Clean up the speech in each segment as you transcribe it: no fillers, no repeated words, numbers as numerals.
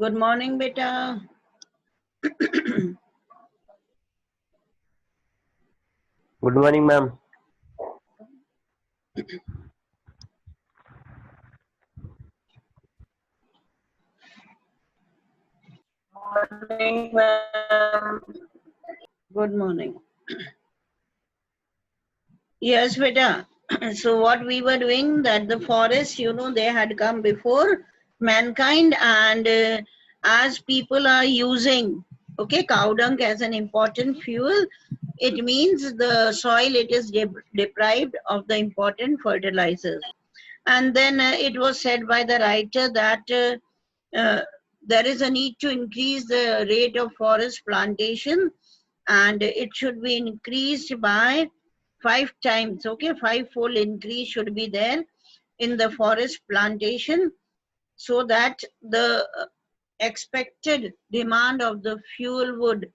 Good morning, beta. Good morning, ma'am. Morning, ma'am. Good morning. Yes, beta. So what we were doing, that the forest, they had come before mankind, and as people are using, okay, cow dung as an important fuel, it means the soil, it is deprived of the important fertilizers. And then it was said by the writer that there is a need to increase the rate of forest plantation, and it should be increased by 5 times. Okay, five-fold increase should be there in the forest plantation, so that the expected demand of the fuel wood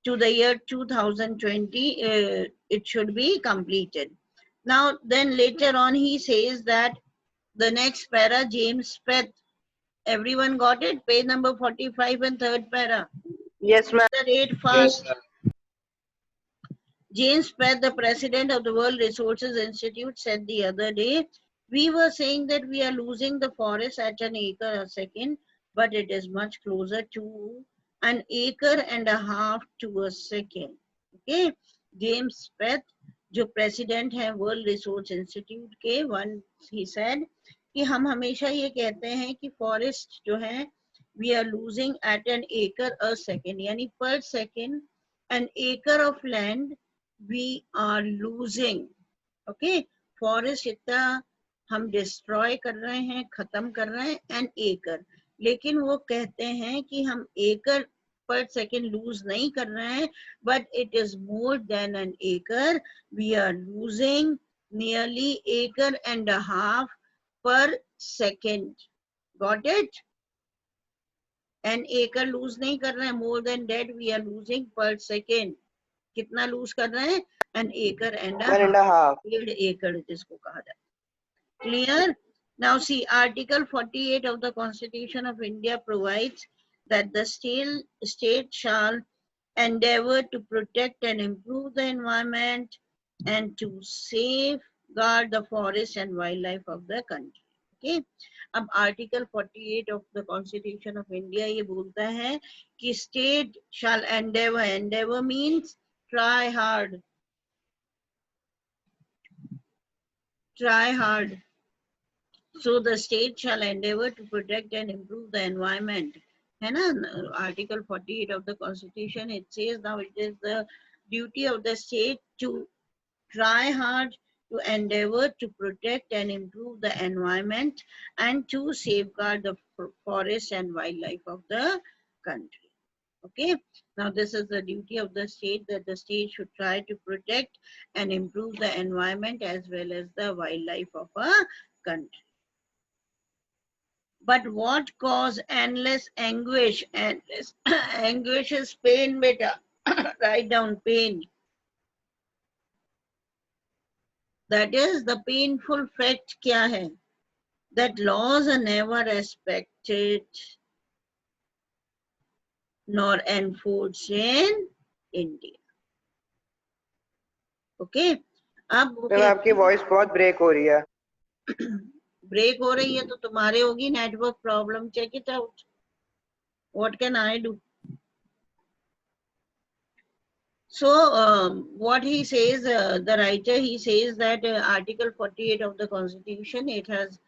to the year 2020, it should be completed. Now then later on he says that the next para, James Speth, everyone got it? Page number 45 and third para. Yes, ma'am. The rate fast. James Speth, the president of the World Resources Institute, said the other day, we were saying that we are losing the forest at an acre a second, but it is much closer to an acre and a half to a second. Okay, James Speth, जो president है world resource institute के, one he said कि हम हमेशा ये कहते हैं कि फॉरेस्ट जो है we are losing at an acre a second, यानी पर second an acre of land we are losing. Okay, forest इतना हम डिस्ट्रॉय कर रहे हैं, खत्म कर रहे हैं एन एकर, लेकिन वो कहते हैं कि हम एकर पर सेकेंड लूज नहीं कर रहे हैं, but it is more than an acre, we are losing nearly acre and a half per second. Got it? An acre lose नहीं कर रहे हैं, more than that we are losing per second. कितना lose कर रहे हैं? An acre and a half, 1.5 एकड़ जिसको कहा जाता है. Clear? Now see, Article 48 of the Constitution of India provides that the state shall endeavor to protect and improve the environment and to safeguard the forest and wildlife of the country. Okay? अब article 48 of the constitution of India ये बोलता है कि state shall Endeavour, Endeavour means try hard, try hard. So the state shall endeavor to protect and improve the environment. है ना? Article 48 of the Constitution, it says now it is the duty of the state to try hard to endeavor to protect and improve the environment and to safeguard the forest and wildlife of the country. Okay, now this is the duty of the state, that the state should try to protect and improve the environment as well as the wildlife of a country. But what cause endless anguish? Endless anguish is pain, beta. Write down pain. That is the painful fact kya hai? That laws are never respected nor enforced in India. Okay, अब ma'am आपकी voice बहुत break हो रही है. Break हो रही है तो तुम्हारे होगी network problem. Check it out. What can I do? So what he says, the writer, he says that Article 48 of the Constitution, it has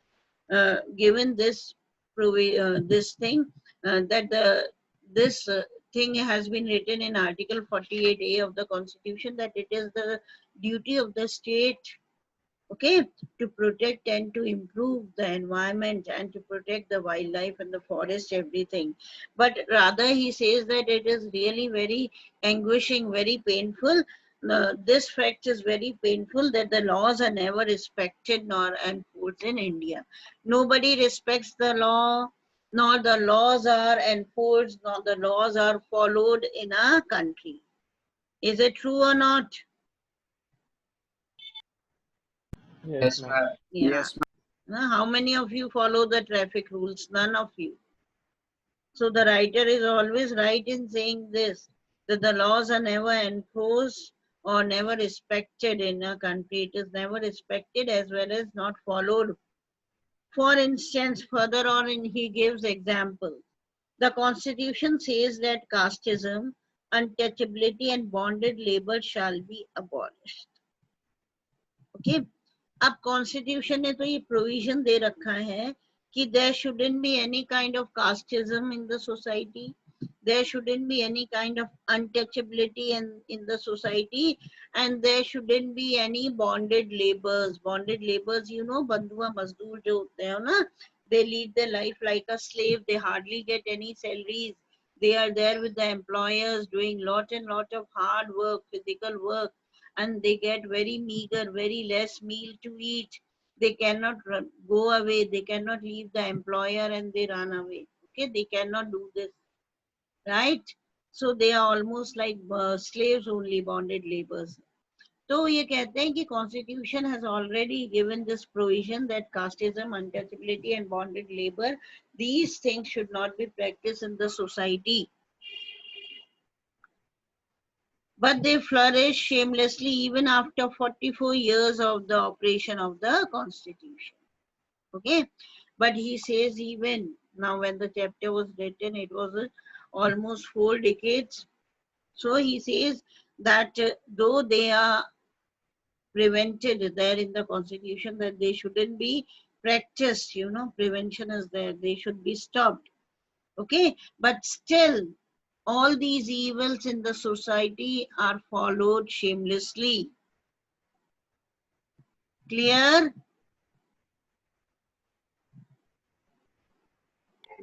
given this this thing, that this thing has been written in Article 48A of the Constitution, that it is the duty of the state, okay, to protect and to improve the environment and to protect the wildlife and the forest, everything. But rather he says that it is really very anguishing, very painful. This fact is very painful, that the laws are never respected nor enforced in India. Nobody respects the law, nor the laws are enforced, nor the laws are followed in a country. Is it true or not? Yes, ma'am. Yeah. How many of you follow the traffic rules? None of you. So the writer is always right in saying this, that the laws are never enforced or never respected in a country. It is never respected as well as not followed. For instance, further on he gives examples. The constitution says that casteism, untouchability and bonded labor shall be abolished. Okay? अब constitution ने तो ये provision दे रखा है कि there shouldn't be any kind of casteism in the society, there shouldn't be any kind of untouchability in the society, and there shouldn't be any bonded labors. Bonded labors, you know, बंधुआ मजदूर जो होते हैं ना, they lead their life like a slave, they hardly get any salaries, they are there with the employers doing lot and lot of hard work, physical work, and they get very meager, very less meal to eat. They cannot go away, they cannot leave the employer and they run away. Okay, they cannot do this, right? So they are almost like slaves only, bonded laborers. तो ये कहते हैं कि constitution has already given this provision that casteism, untouchability and bonded labor, these things should not be practiced in the society. But they flourish shamelessly even after 44 years of the operation of the constitution. Okay, but he says even now, when the chapter was written, it was almost 4 decades. So he says that though they are prevented there in the constitution, that they shouldn't be practiced, you know, prevention is there, they should be stopped. Okay, but still all these evils in the society are followed shamelessly. Clear?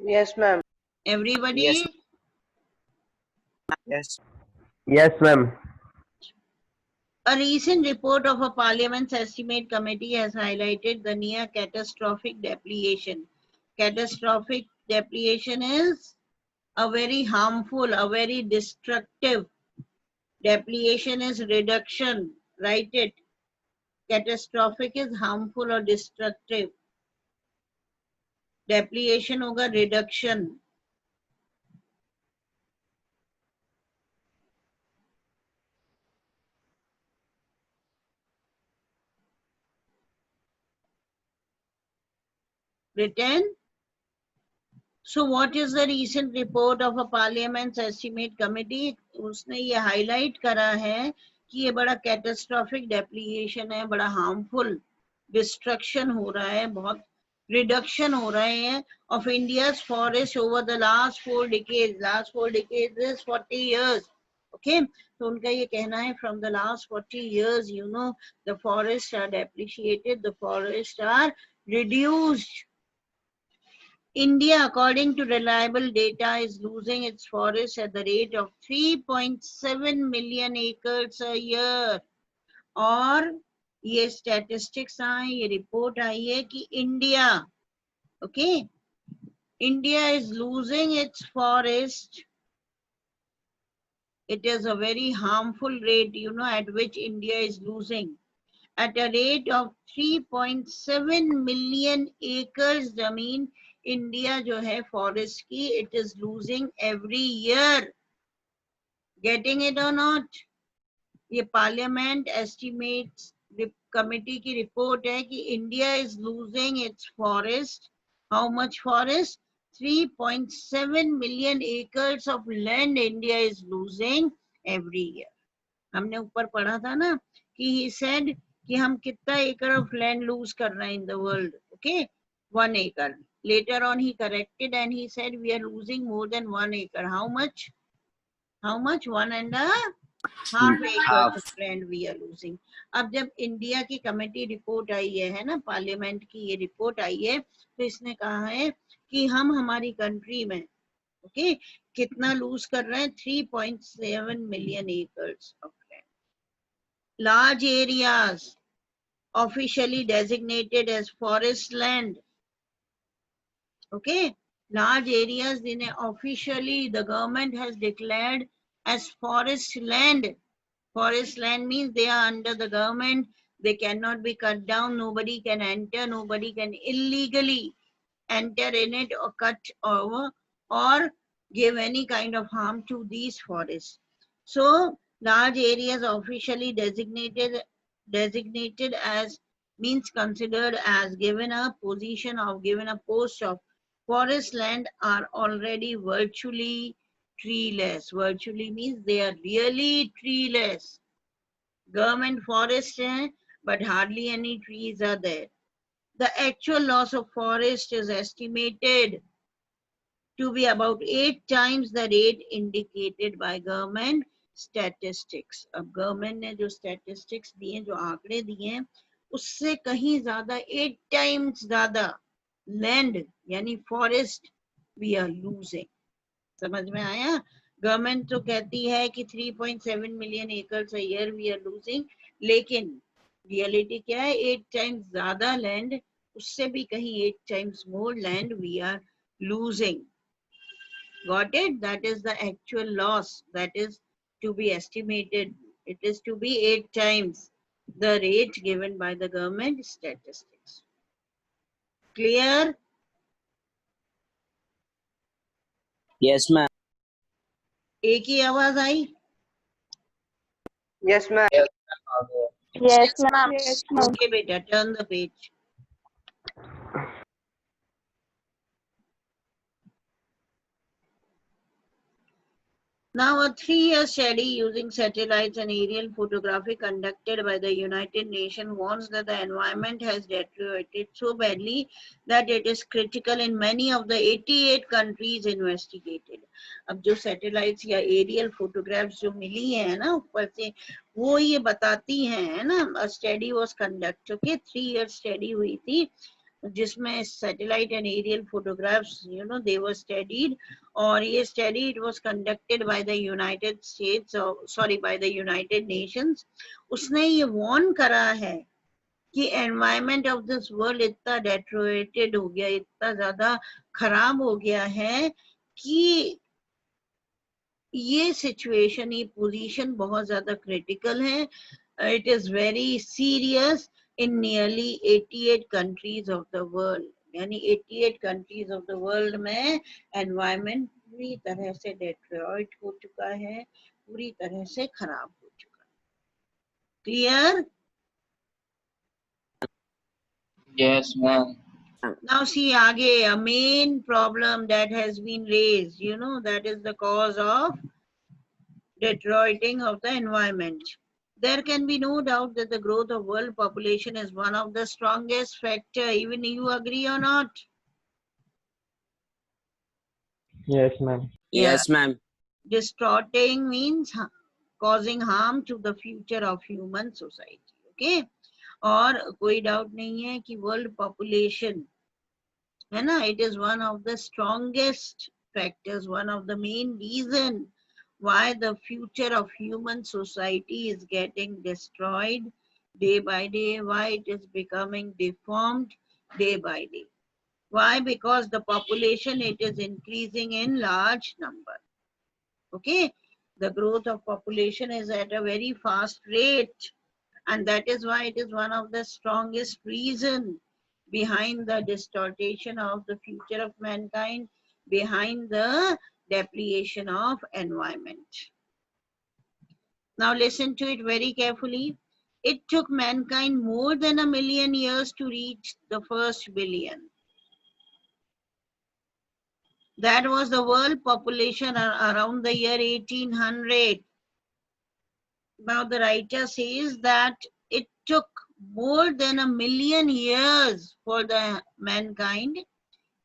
Yes, ma'am. Everybody? Yes. Yes. Yes, ma'am. A recent report of a Parliament's Estimate Committee has highlighted the near catastrophic depletion. Catastrophic depletion is a very harmful, a very destructive. Depletion is reduction. Write it. Catastrophic is harmful or destructive. Depletion होगा reduction. Written. So what is the recent report of a Parliament's Estimate Committee? उसने ये highlight करा है कि ये बड़ा catastrophic depletion है, बड़ा harmful destruction हो रहा है, बहुत reduction हो रहे हैं of India's forest over the last 4 decades. Last 4 decades is 40 years. Okay, तो उनका ये कहना है from the last 40 years, you know, the forests are depreciated, the forests are reduced. India, according to reliable data, is losing its forests at the rate of 3.7 million acres a year. और ये statistics आए, ये report आई है कि India, okay, India is losing its forest. It is a very harmful rate, you know, at which India is losing. At a rate of 3.7 million acres जमीन India जो है forest की, it is losing every year. Getting it or not? ये Parliament Estimates Committee की report है कि India is losing its forest. How much forest? 3.7 million acres of land India is losing every year. हमने ऊपर पढ़ा था ना कि he said कि हम कितना acre of land lose कर रहे हैं in the world. Okay, 1 acre. Later on he corrected and he said we are losing more than 1 acre. How much? How much? 1.5 acres of land we are losing. अब जब India की committee report आई है ना, parliament की ये report आई है, तो इसने कहा है कि हम हमारी कंट्री में ओके कितना लूज कर रहे हैं? 3.7 million acres of land. Large areas officially designated as forest land. Okay, large areas जिन्हें officially the government has declared as forest land. Forest land means they are under the government. They cannot be cut down. Nobody can enter. Nobody can illegally enter in it or cut over or give any kind of harm to these forests. So large areas officially designated as means considered as given a post of forest land are already virtually treeless. Virtually means they are really treeless. Government forests हैं, but hardly any trees are there. The actual loss of forest is estimated to be about 8 times the rate indicated by government statistics. अब government ने जो statistics दिए, जो आंकड़े दिए हैं, उससे कहीं ज्यादा 8 times ज्यादा land यानी forest we are losing. समझ में आया? गवर्नमेंट तो कहती है कि 3.7 million acres a year we are losing, लेकिन रियलिटी क्या है? 8 times ज्यादा land, उससे भी कहीं 8 times more land we are losing. Got it? That is the actual loss that is to be estimated. It is to be 8 times the rate given by the government statistics. Clear? Yes, ma'am. एक ही आवाज आई? Yes, ma'am. Yes, ma'am. Yes, ma'am. Okay, beta, turn the page. Now, a 3-year study using satellites and aerial photography conducted by the United Nations warns that the environment has deteriorated so badly that it is critical in many of the 88 countries investigated. अब जो satellites या aerial photographs जो मिली हैं ना ऊपर से, वो ये बताती हैं, है ना? A study was conducted, okay? 3-year study हुई थी, जिसमें satellite and aerial photographs, they were studied, और ये study it was conducted by the United States, by the United Nations. उसने ये warn करा है कि environment of this world इतना deteriorated हो गया, इतना ज़्यादा खराब हो गया है कि ये situation, ये position बहुत ज़्यादा critical है. It is very serious in nearly 88 countries of the world. यानी 88 countries of the world में environment पूरी तरह से deteriorate हो चुका है, पूरी तरह से खराब हो चुका है. Clear? Yes, ma'am. Now see आगे, a main problem that has been raised, that is the cause of deteriorating of the environment. There can be no doubt that the growth of world population is one of the strongest factor. Even you agree or not? Yes, ma'am. Yes, ma'am. Distorting means causing harm to the future of human society. Okay? और कोई doubt नहीं है कि world population, है ना? It is one of the strongest factors, one of the main reason why the future of human society is getting destroyed day by day, why it is becoming deformed day by day. Why? Because the population, it is increasing in large number. Okay, the growth of population is at a very fast rate, and that is why it is one of the strongest reason behind the distortion of the future of mankind, behind the depletion of environment. Now listen to it very carefully. It took mankind more than 1 million years to reach the first billion. That was the world population around the year 1800. Now the writer says that it took more than 1 million years for the mankind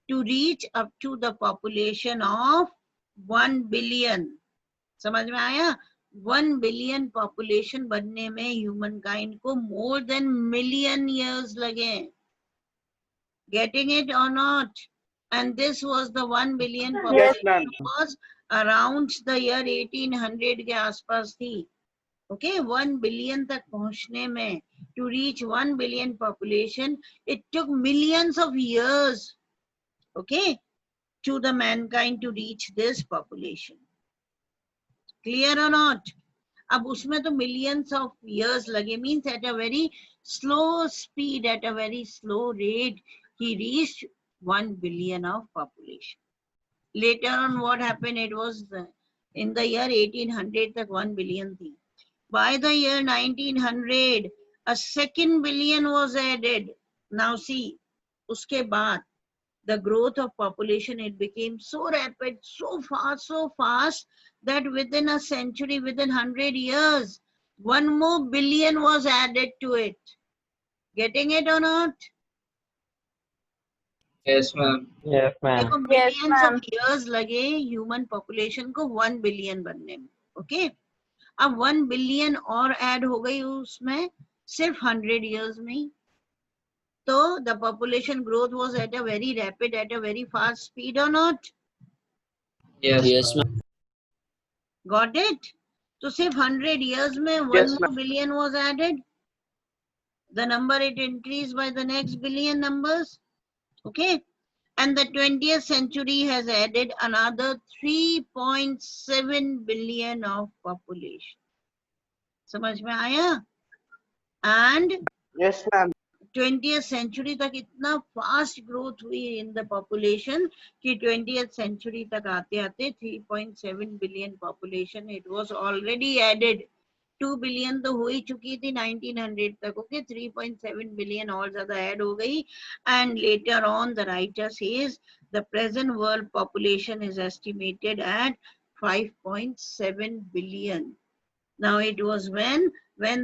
to reach up to the population of 1 billion. समझ में आया? 1 billion population बनने में humankind को more than million years लगे. Getting it or not? And this was the 1 billion population. Yes, ma'am. Was around the year 1800 के आसपास थी. Okay, 1 billion तक पहुंचने में, to reach 1 billion population, it took millions of years, okay, to the mankind to reach this population. Clear or not? अब उसमें तो millions of years लगे, means at a very slow speed, at a very slow rate, he reached 1 billion of population. Later on, what happened? It was in the year 1800 that 1 billion thing. By the year 1900, a second billion was added. Now see, uske baad, the growth of population, it became so rapid, so fast that within a century, within 100 years, 1 more billion was added to it. Getting it or not? Yes, ma'am. Yes, ma'am. देखो Yes, millions ma'am. of years लगे human population को 1 billion बनने में. Okay? अब 1 billion और add हो गई उसमें सिर्फ 100 years में ही. So the population growth was at a very rapid, at a very fast speed or not? Yes, ma'am. Got it? So सिर्फ 100 years में 1 Yes, more billion was added. The number it increased by the next billion numbers. Okay? And the 20th century has added another 3.7 billion of population. समझ में आया? And Yes, ma'am. 20th century तक इतना fast growth हुई in the population कि 20th century तक आते आते 3.7 billion population it was already added. 2 billion तो हो ही चुकी थी 1900 तक. Okay, 3.7 billion और ज्यादा add हो गई. And later on the writer says the present world population is estimated at 5.7 billion. Now it was when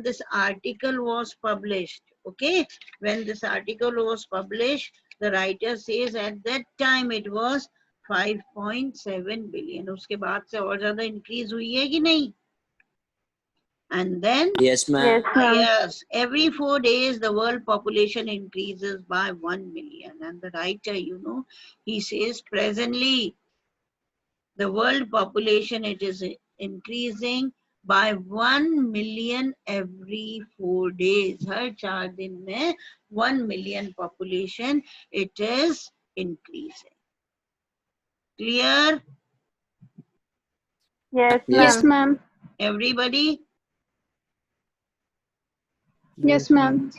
this article was published. Okay, when this article was published, the writer says at that time it was 5.7 billion. उसके बाद से और ज्यादा increase हुई है कि नहीं? And then Yes, ma'am. Yes, ma'am. yes, every 4 days the world population increases by 1 million. And the writer, he says presently the world population it is increasing by 1 million every 4 days. हर 4 दिन में 1 million population it is increasing. Clear? Yes, Yes, ma'am. Everybody? Yes, ma'am.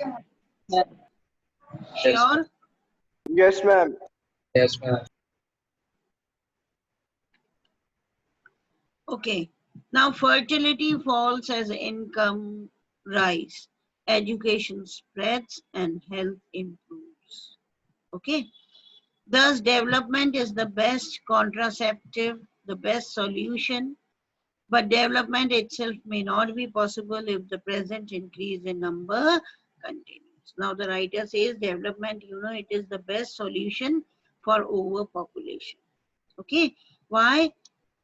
Sure? Yes, ma'am. Yes, ma'am. Okay. Now fertility falls as income rise, education spreads, and health improves. Okay. Thus, development is the best contraceptive, the best solution, but development itself may not be possible if the present increase in number continues. Now, the writer says development, it is the best solution for overpopulation. Okay. Why?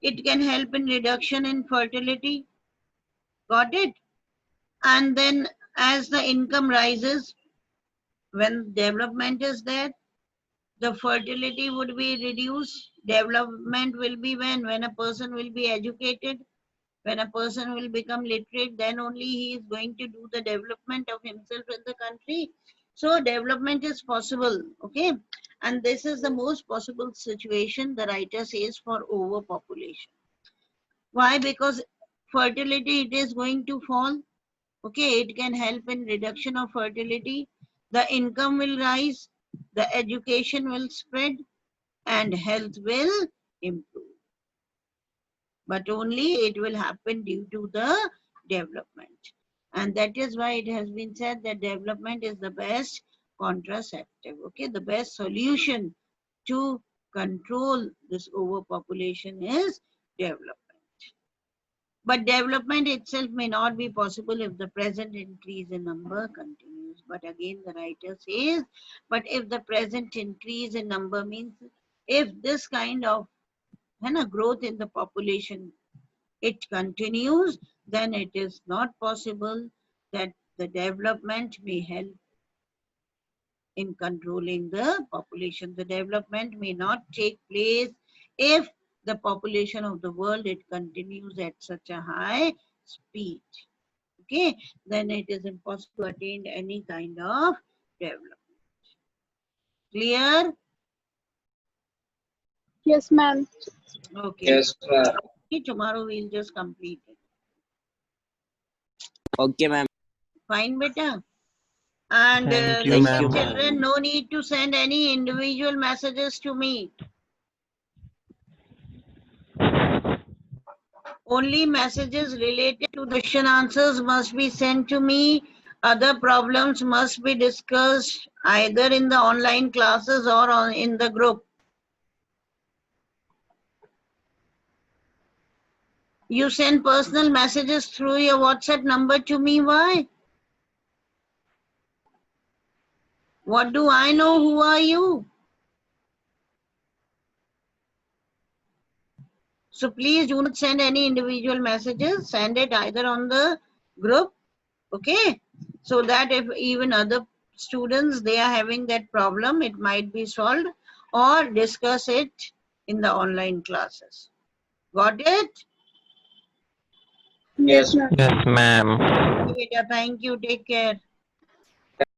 It can help in reduction in fertility. Got it? And then as the income rises, when development is there, the fertility would be reduced. Development will be when a person will be educated, when a person will become literate, then only he is going to do the development of himself in the country. So development is possible, okay? And this is the most possible situation the writer says for overpopulation. Why? Because fertility it is going to fall. Okay, it can help in reduction of fertility. The income will rise, the education will spread, and health will improve. But only it will happen due to the development. And that is why it has been said that development is the best contraceptive. Okay, the best solution to control this overpopulation is development. But development itself may not be possible if the present increase in number continues. But again, the writer says, but if the present increase in number means if this kind of growth in the population, it continues, then it is not possible that the development may help in controlling the population. The development may not take place if the population of the world, it continues at such a high speed. Okay, then it is impossible to attain any kind of development. Clear? Yes, ma'am. Okay. Yes, ma'am. Tomorrow we'll just complete it. Okay, ma'am. Fine, beta. And Thank you, listen, ma'am. children, no need to send any individual messages to me. Only messages related to the question answers must be sent to me. Other problems must be discussed either in the online classes or in the group. You send personal messages through your WhatsApp number to me. Why? What do I know? Who are you? So please do not send any individual messages. Send it either on the group, okay? So that if even other students, they are having that problem, it might be solved, or discuss it in the online classes. Got it? Yes, ma'am. Yes, ma'am. Okay, beta, thank you. Take care.